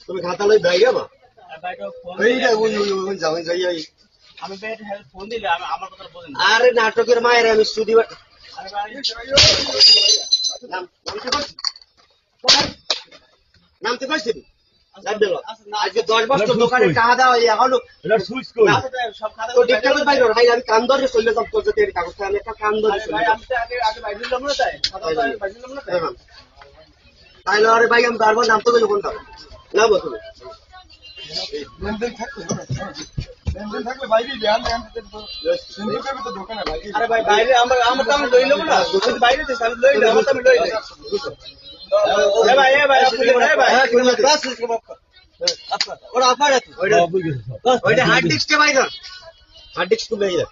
তুমি খাতা লই ভাই যাবা আরে নাটকের মায়ের আমি স্টুডিও নামতে পারছি আজকে 10 বছর দোকানে টাকা দেওয়া এখনো আমি কান ধরে চলে যাব তোর যদি কাগজটা আমি একটা কান ধরে তাইলে আরে ভাই আমি বারবার নাম তো কোনটা না বলতো থাকলে বাইরে দোকানে আরে ভাই বাইরে আমরা আমি লই নেব না দোকান বাইরে লই নেব আমি লই নেব হার্ড ডিস্ক বাইরে হার্ড ডিস্ক বাইরে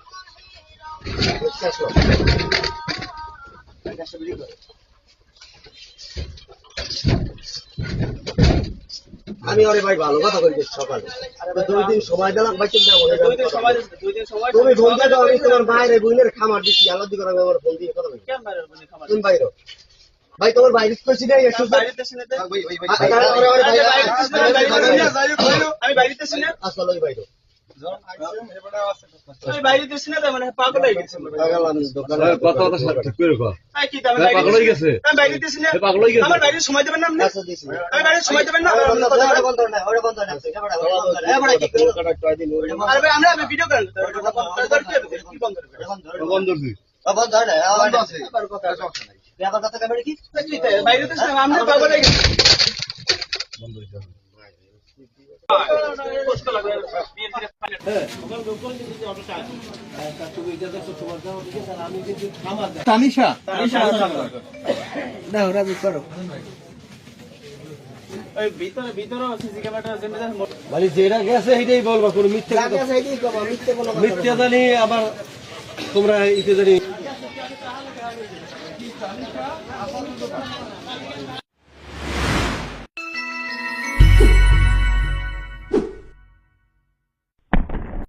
আমি ওরে ভাই ভালো কথা বলছি সকালে 2 দিন সময় দিলাম ভাই চিন্তা করে তুমি ফোন দিয়ে দাও আমি তোমার বাইরে বুইনের খামার দিছি আলাদা করে আমার ফোন দিয়ে কথা বলি কেন বাইরে খামার তুমি বাইরে ভাই তোমার বাইরে কইছি না একটু বাইরে দেশ না আমি বাইরে দেশ না আসলে বাইরে আমি বাইরে দেশ না মানে পাগল হয়ে গেছে পাগল আমি দোকানে কথা কথা ঠিক করে কর এই কি তুমি পাগল হয়ে গেছে আমি বাইরে দেশ না পাগল হয়ে গেছে আমার বাইরে সময় দেবেন না আপনি আমি বাইরে সময় দেবেন না ওরে বন্ধ না ওরে বন্ধ না এটা বড় এ বড় কি কাটা দিন আরে ভাই আমরা ভিডিও করেন কি বন্ধ বন্ধ দিই বন্ধ না বন্ধ আছে আবার কথা সমস্যা নাই ব্যাপার কথা কেমন কি বাইরে দেশ না আমরা পাগল হয়ে গেছে বন্ধ হয়ে যাবে তানিশা যেটা গেছে সেটাই বলবা কোনো মিথ্যা জানি আবার তোমরা ইতে জানি